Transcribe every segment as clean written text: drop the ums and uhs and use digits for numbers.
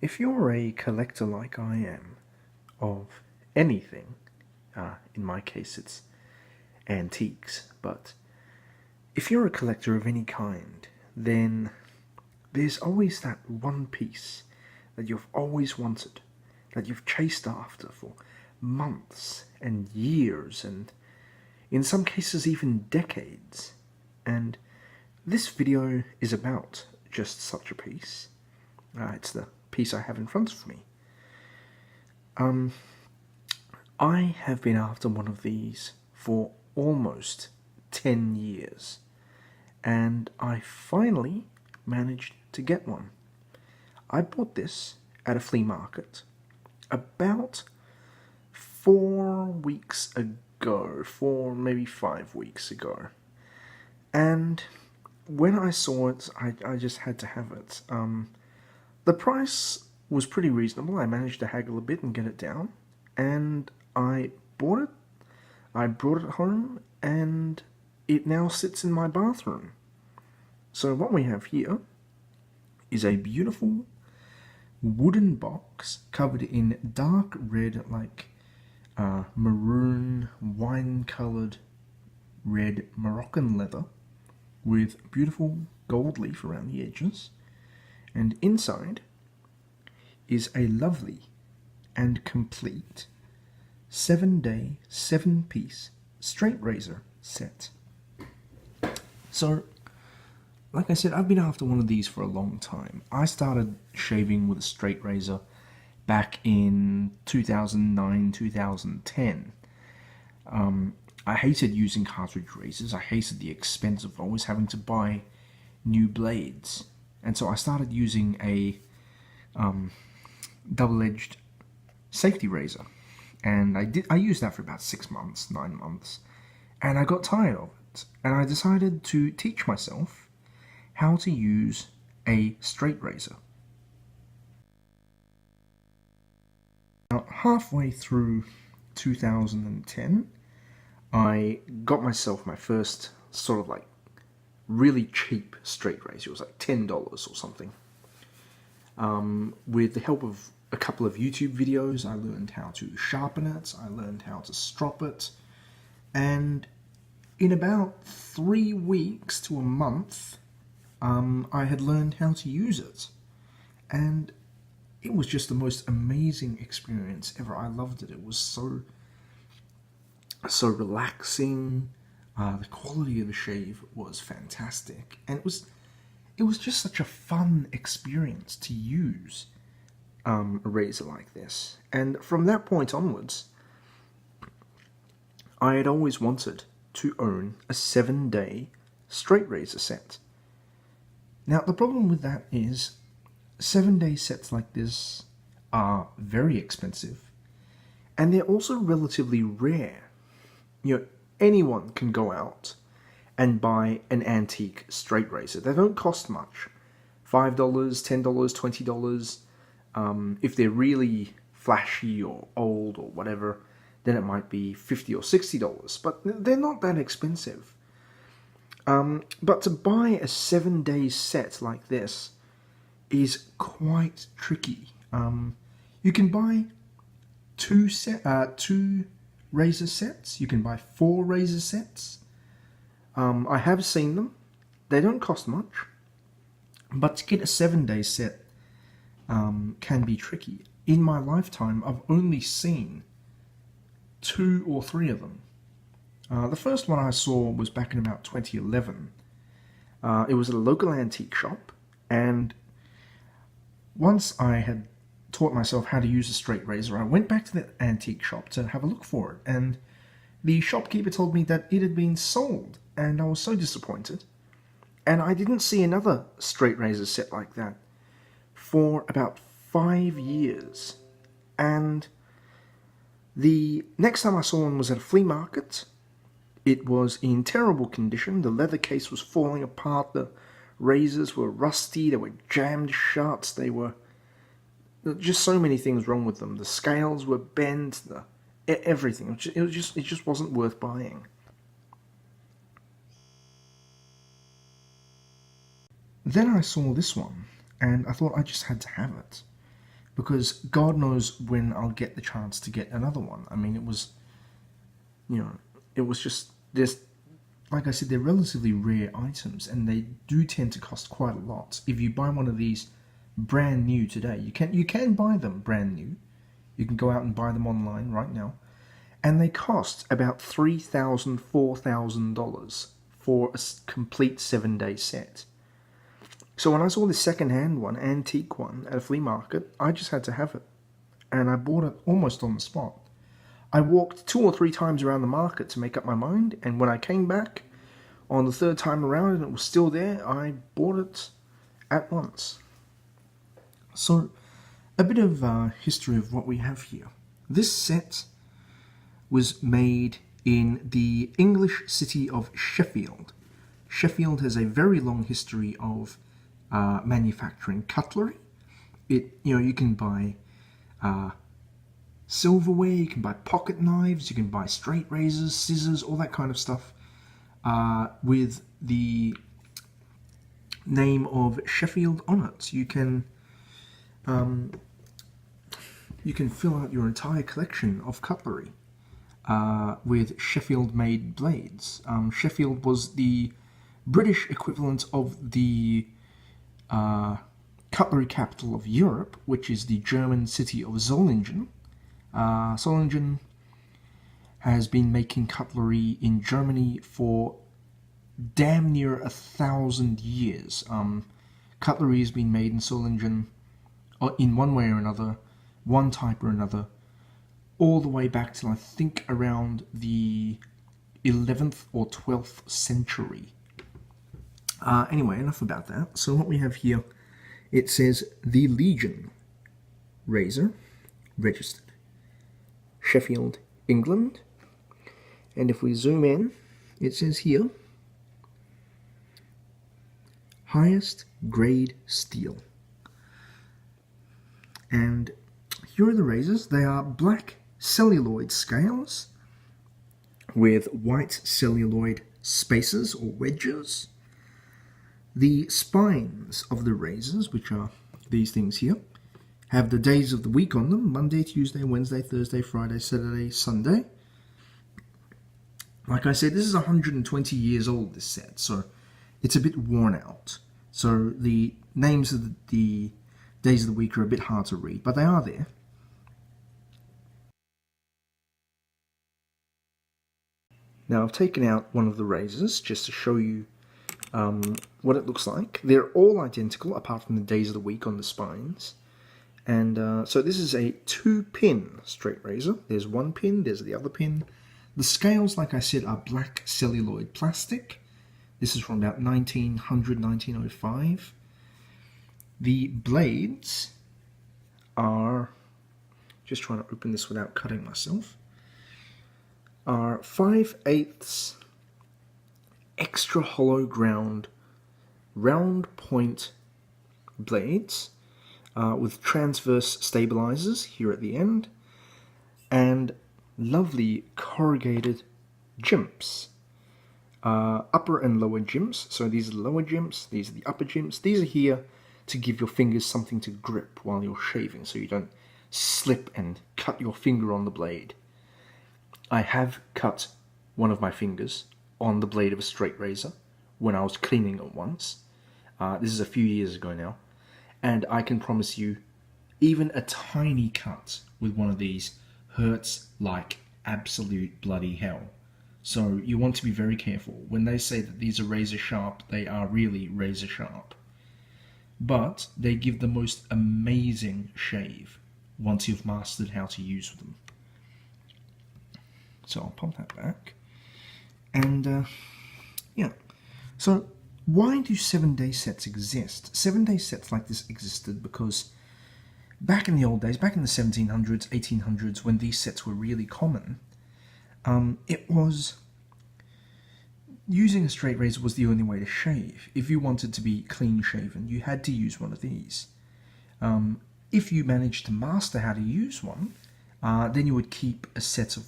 If you're a collector like I am of anything, in my case it's antiques, but if you're a collector of any kind, then there's always that one piece that you've always wanted, that you've chased after for months and years, and in some cases even decades. And this video is about just such a piece. It's the piece I have in front of me. I have been after one of these for almost 10 years, and I finally managed to get one. I bought this at a flea market about 4 weeks ago, maybe 5 weeks ago. And when I saw it, I just had to have it. The price was pretty reasonable. I managed to haggle a bit and get it down, and I bought it. I brought it home, and it now sits in my bathroom. So what we have here is a beautiful wooden box covered in dark red, like maroon, wine-coloured red Moroccan leather with beautiful gold leaf around the edges. And inside is a lovely and complete 7-day, 7-piece straight razor set. So, like I said, I've been after one of these for a long time. I started shaving with a straight razor back in 2009, 2010. I hated using cartridge razors. I hated the expense of always having to buy new blades. And so I started using a double-edged safety razor. And I used that for about 6 months, 9 months. And I got tired of it. And I decided to teach myself how to use a straight razor. Now, halfway through 2010, I got myself my first sort of like really cheap straight razor. It was like $10 or something. With the help of a couple of YouTube videos, I learned how to sharpen it, I learned how to strop it, and in about 3 weeks to a month, I had learned how to use it. And it was just the most amazing experience ever. I loved it. It was so relaxing. The quality of the shave was fantastic, and it was just such a fun experience to use a razor like this. And from that point onwards, I had always wanted to own a 7-day straight razor set. Now, the problem with that is 7-day sets like this are very expensive, and they're also relatively rare. You know, anyone can go out and buy an antique straight razor. They don't cost much. $5, $10, $20. If they're really flashy or old or whatever, then it might be $50 or $60. But they're not that expensive. But to buy a 7-day set like this is quite tricky. You can buy two razor sets. You can buy 4 razor sets. I have seen them. They don't cost much, but to get a 7-day set can be tricky. In my lifetime, I've only seen 2 or 3 of them. The first one I saw was back in about 2011. It was at a local antique shop, and once I had taught myself how to use a straight razor, I went back to the antique shop to have a look for it, and the shopkeeper told me that it had been sold, and I was so disappointed. And I didn't see another straight razor set like that for about 5 years. And the next time I saw one was at a flea market. It was in terrible condition. The leather case was falling apart, the razors were rusty, they were jammed shut, they were just so many things wrong with them. The scales were bent, everything. It just wasn't worth buying. Then I saw this one, and I thought I just had to have it. because God knows when I'll get the chance to get another one. I mean, it was just this. Like I said, they're relatively rare items, and they do tend to cost quite a lot. If you buy one of these brand new today, you can buy them brand new. You can go out and buy them online right now, and they cost about $3,000, $4,000 for a complete 7-day set. So when I saw this second-hand one, antique one, at a flea market, I just had to have it, and I bought it almost on the spot. I walked 2 or 3 times around the market to make up my mind, and when I came back on the 3rd time around and it was still there, I bought it at once. So, a bit of history of what we have here. This set was made in the English city of Sheffield. Sheffield has a very long history of manufacturing cutlery. You can buy silverware, you can buy pocket knives, you can buy straight razors, scissors, all that kind of stuff with the name of Sheffield on it. You can fill out your entire collection of cutlery with Sheffield-made blades. Sheffield was the British equivalent of the cutlery capital of Europe, which is the German city of Solingen. Solingen has been making cutlery in Germany for damn near 1,000 years. Cutlery has been made in Solingen in one way or another, one type or another, all the way back till I think around the 11th or 12th century. Anyway, enough about that. So what we have here, it says the Legion razor, registered Sheffield, England. And if we zoom in, it says here, highest grade steel. And here are the razors. They are black celluloid scales with white celluloid spacers or wedges. The spines of the razors, which are these things here, have the days of the week on them: Monday, Tuesday, Wednesday, Thursday, Friday, Saturday, Sunday. Like I said, this is 120 years old, this set, so it's a bit worn out. So the names of the days of the week are a bit hard to read, but they are there. Now I've taken out one of the razors just to show you what it looks like. They're all identical apart from the days of the week on the spines. And so this is a 2-pin straight razor. There's one pin, there's the other pin. The scales, like I said, are black celluloid plastic. This is from about 1900, 1905. The blades are, just trying to open this without cutting myself, are 5/8 extra hollow ground round point blades with transverse stabilizers here at the end, and lovely corrugated jimps. Upper and lower jimps. So these are the lower jimps, these are the upper jimps. These are here to give your fingers something to grip while you're shaving, so you don't slip and cut your finger on the blade. I have cut one of my fingers on the blade of a straight razor when I was cleaning it once. This is a few years ago now, and I can promise you, even a tiny cut with one of these hurts like absolute bloody hell. So you want to be very careful. When they say that these are razor sharp, they are really razor sharp. But they give the most amazing shave once you've mastered how to use them. So I'll pop that back. And yeah, so why do 7-day sets exist? 7-day sets like this existed because back in the old days, back in the 1700s, 1800s, when these sets were really common, it was using a straight razor was the only way to shave. If you wanted to be clean shaven, you had to use one of these. If you managed to master how to use one, then you would keep a set of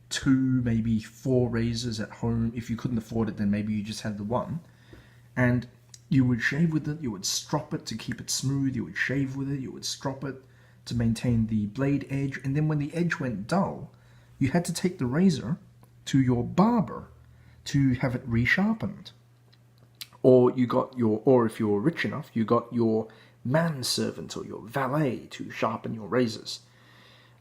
2, maybe 4 razors at home. If you couldn't afford it, then maybe you just had the one. And you would shave with it, you would strop it to keep it smooth, you would shave with it, you would strop it to maintain the blade edge, and then when the edge went dull, you had to take the razor to your barber to have it resharpened. Or if you're rich enough, you got your manservant or your valet to sharpen your razors.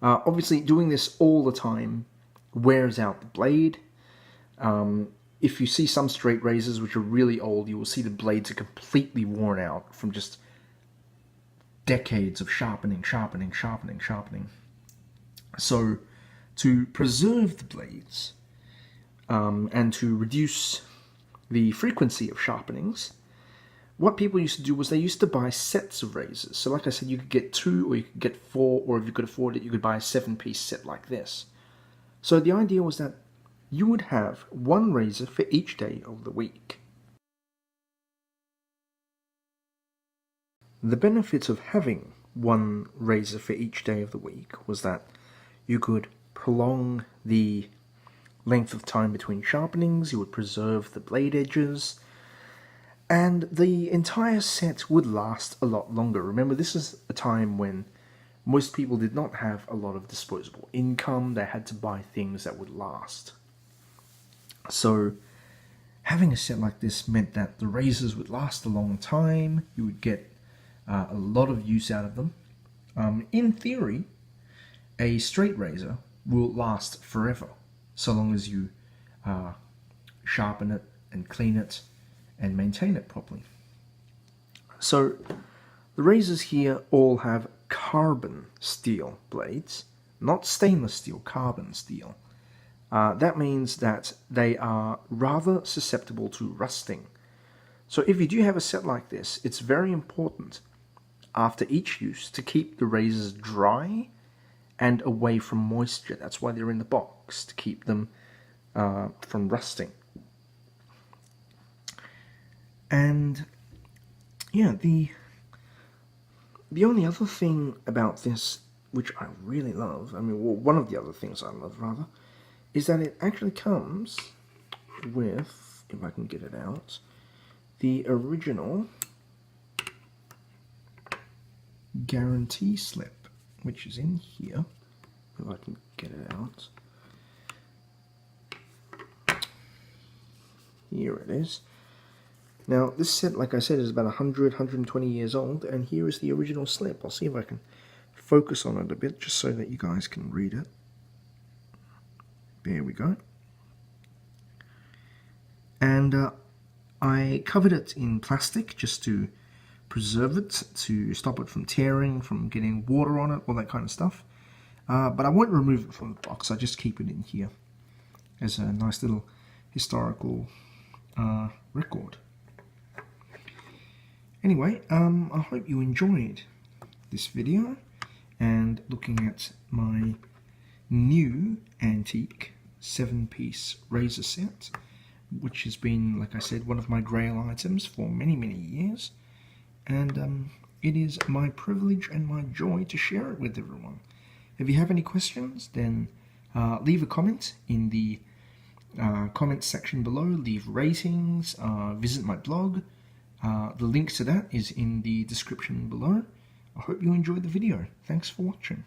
Obviously, doing this all the time wears out the blade. If you see some straight razors which are really old, you will see the blades are completely worn out from just decades of sharpening. So, to preserve the blades and to reduce the frequency of sharpenings, what people used to do was they used to buy sets of razors. So like I said, you could get 2 or you could get 4, or if you could afford it, you could buy a 7-piece set like this. So the idea was that you would have one razor for each day of the week. The benefit of having one razor for each day of the week was that you could prolong the length of time between sharpenings, you would preserve the blade edges, and the entire set would last a lot longer. Remember, this is a time when most people did not have a lot of disposable income. They had to buy things that would last. So having a set like this meant that the razors would last a long time. You would get a lot of use out of them. In theory, a straight razor will last forever, so long as you sharpen it and clean it and maintain it properly. So the razors here all have carbon steel blades, not stainless steel, carbon steel. That means that they are rather susceptible to rusting. So if you do have a set like this, it's very important after each use to keep the razors dry and away from moisture. That's why they're in the box, to keep them from rusting. And yeah, the only other thing about this, which I really love, one of the other things I love rather, is that it actually comes with, if I can get it out, the original guarantee slip, which is in here, if I can get it out. Here it is. Now, this set, like I said, is about 120 years old, and here is the original slip. I'll see if I can focus on it a bit, just so that you guys can read it. There we go. And I covered it in plastic just to preserve it, to stop it from tearing, from getting water on it, all that kind of stuff. But I won't remove it from the box. I just keep it in here as a nice little historical record. Anyway, I hope you enjoyed this video and looking at my new antique 7-piece razor set, which has been, like I said, one of my grail items for many years, and it is my privilege and my joy to share it with everyone. If you have any questions, then leave a comment in the comments section below, leave ratings, visit my blog. The link to that is in the description below. I hope you enjoyed the video. Thanks for watching.